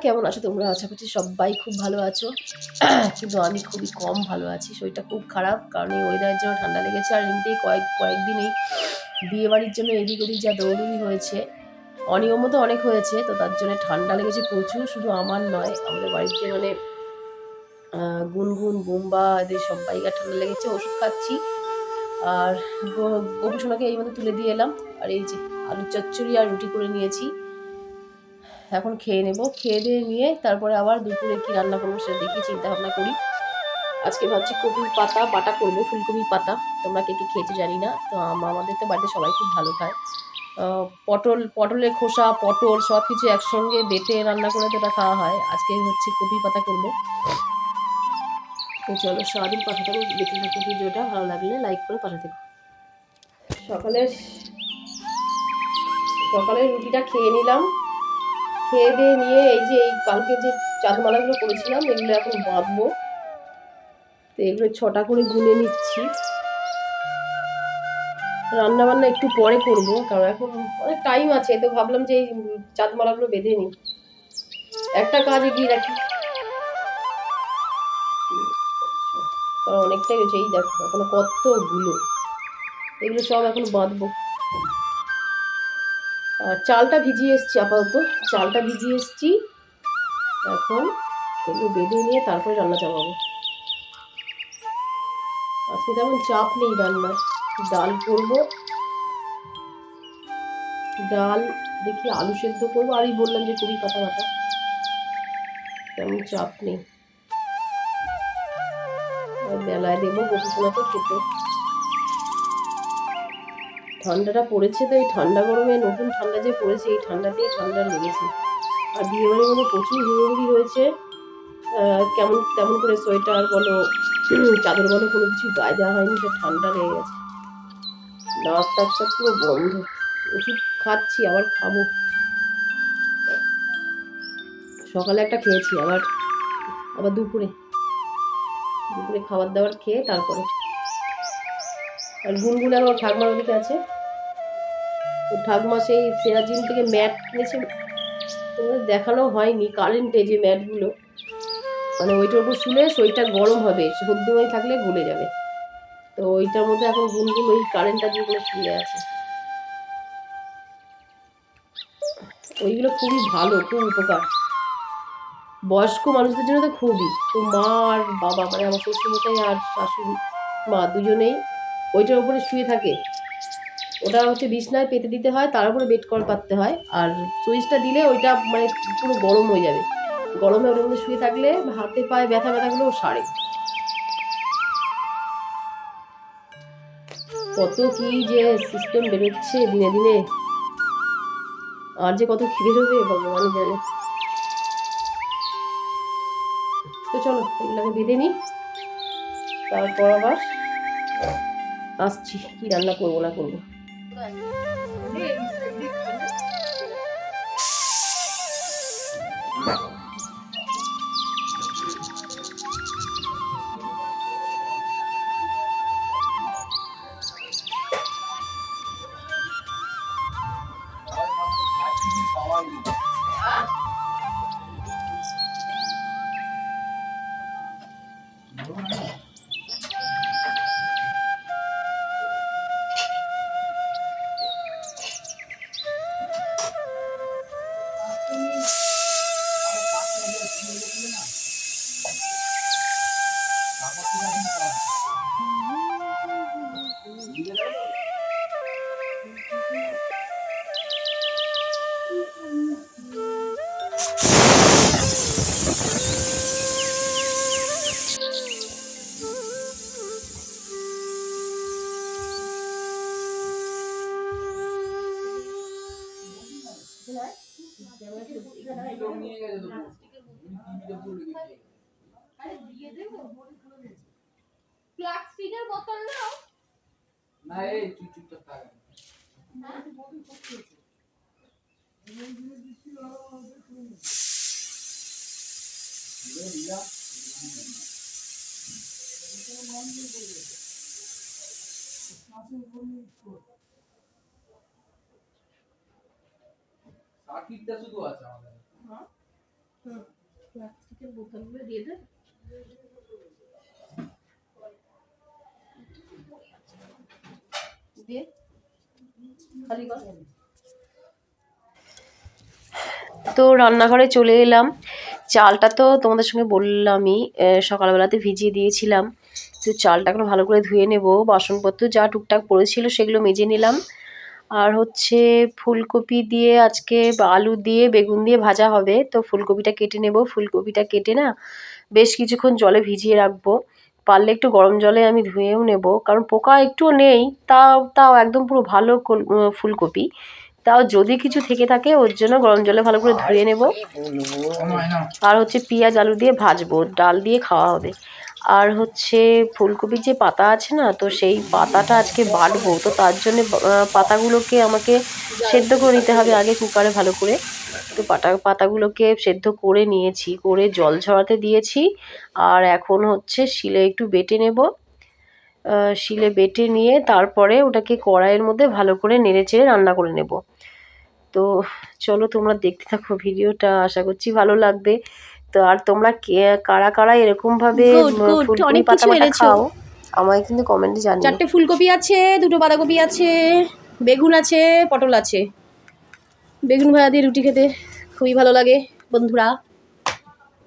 কেমন আছো তোমরা? আশা করছি সবাই খুব ভালো আছো। কিন্তু আমি খুবই কম ভালো আছি, শরীরটা খুব খারাপ, কারণ এই ওয়েদারের জন্য ঠান্ডা লেগেছে। আর এমনিতেই কয়েকদিন এই বিয়ে বাড়ির জন্য এদিক ওদিক যা দৌড়ুড়ি হয়েছে, অনিয়মও তো অনেক হয়েছে, তো তার জন্য ঠান্ডা লেগেছে প্রচুর। শুধু আমার নয়, আমাদের বাড়িতে মানে গুনগুন, বুম্বা, এদের সবাইকার ঠান্ডা লেগেছে। ওষুধ খাচ্ছি। আর গোপুসোনাকে এই মতো তুলে দিয়ে এলাম। আর এই যে আলু চচ্চড়ি আর রুটি করে নিয়েছি, এখন খেয়ে নেব। খেয়ে দিয়ে নিয়ে তারপরে আবার দুপুরে কি রান্না করবো সেটা দেখি চিন্তা ভাবনা করি। আজকে ভাবছি কপির পাতা বাটা করব, ফুলকপির পাতা। তোমরা কে কে খেয়েছো জানি না, তো আমাদের তো বাড়িতে সবাই খুব ভালো খায়। পটলের খোসা, পটল সব কিছু একসঙ্গে বেটে রান্না করে তো এটা খাওয়া হয়। আজকে হচ্ছে কপির পাতা করব। তো চলো সারাদিন পাঠাতে দেখতে থাকো। ভিডিওটা ভালো লাগলে লাইক করে পাঠাতে থাকো। সকালের রুটিটা খেয়ে নিলাম। খেয়ে দিয়ে নিয়ে এই যে এই কালকে যে চাঁদমালাগুলো করেছিলাম, এগুলো এখন বাঁধবো। তো এগুলো 6টা করে গুনে নিচ্ছি। রান্না বান্না একটু পরে করব, কারণ এখন অনেক টাইম আছে, তো ভাবলাম যে এই চাঁদমালাগুলো বেঁধে নিই, একটা কাজ এগিয়ে রাখি। কারণ অনেকটাই হয়েছে, এই দেখো এখনো কতগুলো, এগুলো সব এখন বাঁধবো। আর চালটা ভিজিয়ে এসছি, আপাতত চালটা ভিজিয়ে এসছি। এখন এগুলো বেঁধে নিয়ে তারপরে রান্না চাপাবো। আজকে তেমন চাপ নেই রান্নার। ডাল করবো, ডাল দেখি আলু সেদ্ধ করবো, আর বললাম যে কপি পাতা বাটা, তেমন চাপ নেই। আর বেলায় দেবো গোপুসোনাকে খেতে। ঠান্ডাটা পড়েছে, তো এই ঠান্ডা গরমে নতুন ঠান্ডা যে পড়েছে, এই ঠান্ডাতেই ঠান্ডা লেগেছে। আর বিয়ে বাড়ির মধ্যে প্রচুর হুড়োহুড়ি হয়েছে, কেমন তেমন করে সোয়েটার বলো, চাদর বলো, কোনো কিছু গায়ে দেওয়া হয়নি, তো ঠান্ডা লেগে গেছে। নাক টাক সব পুরো বন্ধ। ওষুধ খাচ্ছি, আবার খাবো। সকালে একটা খেয়েছি, আবার আবার দুপুরে খাবার দাবার খেয়ে তারপরে। আর গুনগুন আর ওর ঠাকমার ওদিকে আছে। ওর ঠাকমা সেই সেরাজিন থেকে ম্যাট কিনেছে, তোমাদের দেখানো হয়নি। কারেন্টে যে ম্যাটগুলো, মানে ওইটার উপর শুলে শরীরটা গরম হবে, সদ্যময় থাকলে গলে যাবে। তো ওইটার মধ্যে এখন গুনগুন ওই কারেন্টটা দিয়ে করে শুয়ে আছে। ওইগুলো খুবই ভালো, খুব উপকার বয়স্ক মানুষদের জন্য, তো খুবই। তো মা আর বাবা, মানে আমার শ্বশুরমশাই আর শাশুড়ি মা দুজনেই ওইটার উপরে শুয়ে থাকে। ওটা হচ্ছে বিছনায় পেতে দিতে হয়, তার উপরে বেড কভার পাততে হয়, আর সুইচটা দিলে ওইটা মানে পুরো গরম হয়ে যাবে। গরমে ওটার মধ্যে শুয়ে থাকলে হাতে পায়ে ব্যথাগুলো সারে। কত কি যে সিস্টেম বেরোচ্ছে দিনে দিনে, আর যে কত কি বেরোবে ভগবানই জানে। তো চলো এগুলোকে বেঁধে নিই, তারপর আবার আসছি কি রান্না করবো না করবো। প্লাস্টিকের বোতল নাও না, এই চুপচাপ থাক। শুধু আছে আমাদের। প্লাস্টিকের বোতলগুলো দিয়ে দে। দিয়ে খালি কর। তো রান্নাঘরে চলে এলাম। চালটা তো তোমাদের সঙ্গে বললামই, সকালবেলাতে ভিজিয়ে দিয়েছিলাম। তো চালটা এখন ভালো করে ধুয়ে নেব। বাসনপত্র যা টুকটাক পড়েছিল সেগুলো মেজে নিলাম। আর হচ্ছে ফুলকপি দিয়ে আজকে আলু দিয়ে বেগুন দিয়ে ভাজা হবে। তো ফুলকপিটা কেটে নেব। ফুলকপিটা কেটে না বেশ কিছুক্ষণ জলে ভিজিয়ে রাখবো। পারলে একটু গরম জলে আমি ধুয়েও নেব, কারণ পোকা একটুও নেই। তাও তাও একদম পুরো ভালো ফুলকপি। তাও যদি কিছু থেকে থাকে ওর জন্য গরম জলে ভালো করে ধুয়ে নেব। আর হচ্ছে পেঁয়াজ আলু দিয়ে ভাজবো, ডাল দিয়ে খাওয়া হবে। আর হচ্ছে ফুলকপির যে পাতা আছে না, তো সেই পাতাটা আজকে বাটবো। তো তার জন্য পাতাগুলোকে আমাকে সেদ্ধ করে নিতে হবে আগে কুকারে ভালো করে। তো পাতাগুলোকে সেদ্ধ করে নিয়েছি, করে জল ঝরাতে দিয়েছি। আর এখন হচ্ছে শিলে একটু বেটে নেব। শিলে বেটে নিয়ে তারপরে ওটাকে কড়াইয়ের মধ্যে ভালো করে নেড়ে চেড়ে রান্না করে নেব। তো চলো তোমরা দেখতে থাকো ভিডিওটা, আশা করছি ভালো লাগবে। তো আর তোমরা কারা কারা এরকম ভাবে ফুলকপি পাতা বাটা খাও আমায় কিন্তু কমেন্টে জানিও। 4টে ফুলকপি আছে, 2টো বাঁধাকপি আছে, বেগুন আছে, পটল আছে। বেগুন ভাজা দিয়ে রুটি খেতে খুবই ভালো লাগে বন্ধুরা।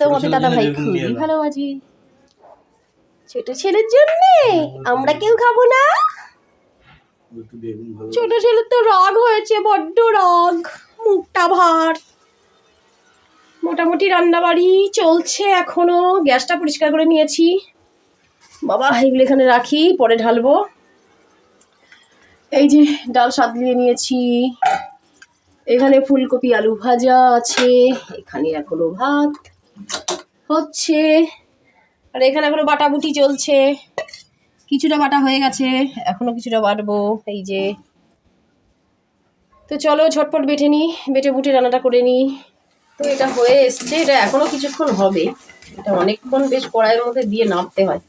তোমাদের দাদা ভাই খুবই ভালোবাসি। ছোট ছেলের জন্য আমরা কেউ খাবো না। ছোট ছেলের তো রাগ হয়েছে, বড্ড রাগ, মুখটা ভার। মোটামুটি রান্নাবাড়ি চলছে এখনো। গ্যাসটা পরিষ্কার করে নিয়েছি। বাবা এগুলো এখানে রাখি, পরে ঢালবো। এই যে ডাল সাদলিয়ে নিয়েছি। এখানে ফুলকপি আলু ভাজা আছে। এখানে এখনো ভাত হচ্ছে। আর এখানে এখনো বাটাবুটি চলছে। কিছুটা বাটা হয়ে গেছে, এখনো কিছুটা বাটবো। এই যে, তো চলো ঝটপট বেটে নিই, বেটে বুটে রান্নাটা করে নিই। তো এটা হয়ে এসছে, এটা এখনো কিছুক্ষণ হবে। এটা অনেকক্ষণ বেশ কড়াইয়ের মধ্যে দিয়ে নাড়তে হয়,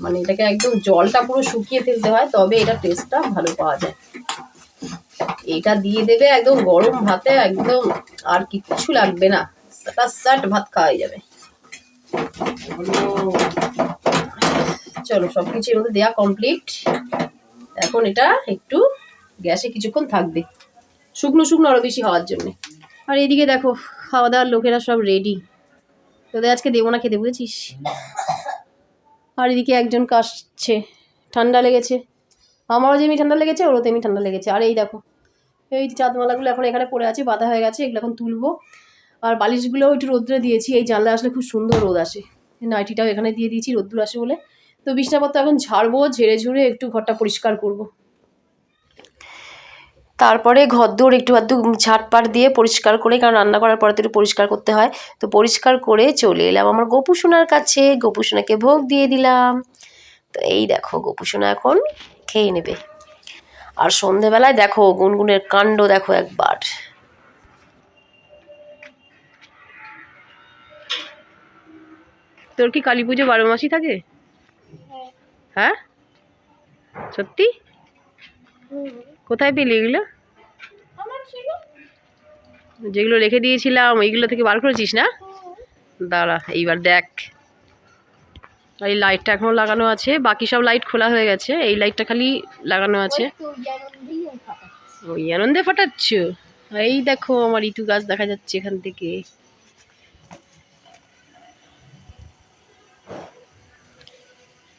মানে এটাকে একদম জলটা পুরো শুকিয়ে ফেলতে হয়, তবে এটা টেস্টটা ভালো পাওয়া যায়। এটা দিয়ে দেবে একদম গরম ভাতে, একদম আর কিচ্ছু লাগবে না, সাট ভাত খাওয়া যাবে। চলো সবকিছু এর মধ্যে দেওয়া কমপ্লিট। এখন এটা একটু গ্যাসে কিছুক্ষণ থাকবে, শুকনো শুকনো আরো বেশি হওয়ার জন্য। আর এদিকে দেখো খাওয়া দাওয়ার লোকেরা সব রেডি। তোদের আজকে দেবো না খেতে, বুঝেছিস। আর এদিকে একজন কাশছে, ঠান্ডা লেগেছে। আমারও যেমনি ঠান্ডা লেগেছে, ওরও তেমনি ঠান্ডা লেগেছে। আর এই দেখো এই চাঁদমালাগুলো এখন এখানে পড়ে আছে, বাঁধা হয়ে গেছে, এগুলো এখন তুলবো। আর বালিশগুলোও একটু রোদ্রে দিয়েছি, এই জানলা আসলে খুব সুন্দর রোদ আসে। নাইটিটাও এখানে দিয়ে দিয়েছি রোদ্দুর আসে বলে। তো বিছনাপত্র এখন ঝাড়বো, ঝেড়ে ঝুড়ে একটু ঘরটা পরিষ্কার করব। তারপরে ঘরদোর একটু আধটু ঝাঁটপাট দিয়ে পরিষ্কার করে, কারণ রান্না করার পরে তো একটু পরিষ্কার করতে হয়। তো পরিষ্কার করে চলে এলাম আমার গোপুসোনার কাছে, গোপুসোনাকে ভোগ দিয়ে দিলাম। তো এই দেখো গোপুসোনা এখন খেয়ে নেবে। আর সন্ধেবেলায় দেখো গুনগুনের কাণ্ড দেখো একবার। তোর কি কালী পুজো 12 মাসই থাকে? হ্যাঁ সত্যি? কোথায় পেলি এগুলো? যেগুলো রেখে দিয়েছিলাম ওইগুলো থেকে বার করেছিস না? দাঁড়া এইবার দেখ। এই লাইটটা এখনো লাগানো আছে, বাকি সব লাইট খোলা হয়ে গেছে, এই লাইটটা খালি লাগানো আছে। ওই আনন্দে ফাটাচ্ছ? এই দেখো আমার ইতু গাছ দেখা যাচ্ছে এখান থেকে।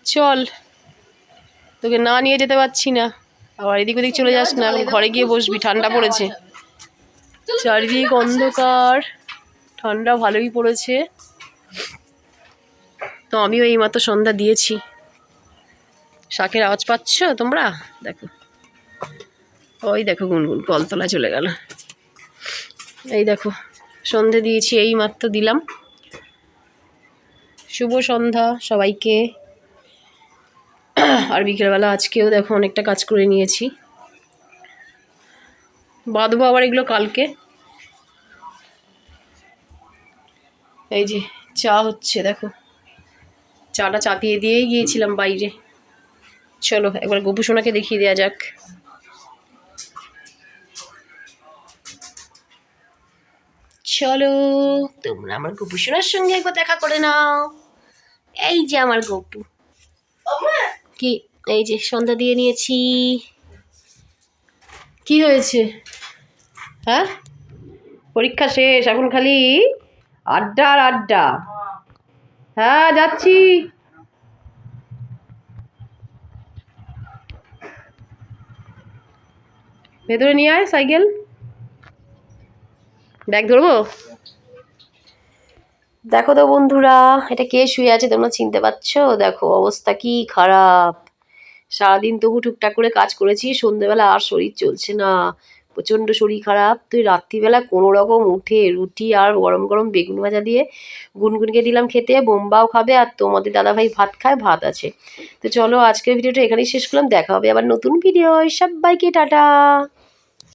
চল, তোকে না নিয়ে যেতে পারছি না, আবার এদিক ওদিক চলে যাস না, ঘরে গিয়ে বসবি, ঠান্ডা পড়েছে। চারিদিক অন্ধকার, ঠান্ডা ভালোই পড়েছে। তো আমিও এইমাত্র সন্ধ্যা দিয়েছি। শাকের আওয়াজ পাচ্ছ তোমরা? দেখো ওই দেখো গুনগুন কলতলা চলে গেল। এই দেখো সন্ধে দিয়েছি, এই মাত্র দিলাম। শুভ সন্ধ্যা সবাইকে। আর বিকেলবেলা আজকেও দেখো অনেকটা কাজ করে নিয়েছি, বাঁধবো আবার এগুলো কালকে। এই যে চা হচ্ছে দেখো, চাটা চাপিয়ে দিয়েই গিয়েছিলাম বাইরে। চলো একবার গোপুসোনাকে দেখিয়ে দেওয়া যাক। চলো তোমরা আমার গপু সোনার সঙ্গে একবার দেখা করে নাও। এই যে আমার গপু, কি এই যে সন্ধ্যা দিয়ে নিয়েছি। কি হয়েছে? হ্যাঁ, পরীক্ষা শেষ, এখন খালি আড্ডা আর আড্ডা। হ্যাঁ যাচ্ছি। ভেতরে নিয়ে আয় সাইকেল, ব্যাগ ধরবো। দেখো তো বন্ধুরা, এটা কে শুয়ে আছে তোমরা চিনতে পারছো? দেখো অবস্থা কি খারাপ। সারাদিন তবু টুকটাক করে কাজ করেছি, সন্ধ্যেবেলা আর শরীর চলছে না, প্রচণ্ড শরীর খারাপ। তুই রাত্রিবেলা কোনো রকম উঠে রুটি আর গরম গরম বেগুন ভাজা দিয়ে গুনগুনকে দিলাম খেতে, বোম্বাও খাবে, আর তোমাদের দাদাভাই ভাত খায়, ভাত আছে। তো চলো আজকের ভিডিওটা এখানেই শেষ করলাম, দেখা হবে আবার নতুন ভিডিও। সবাইকে টাটা।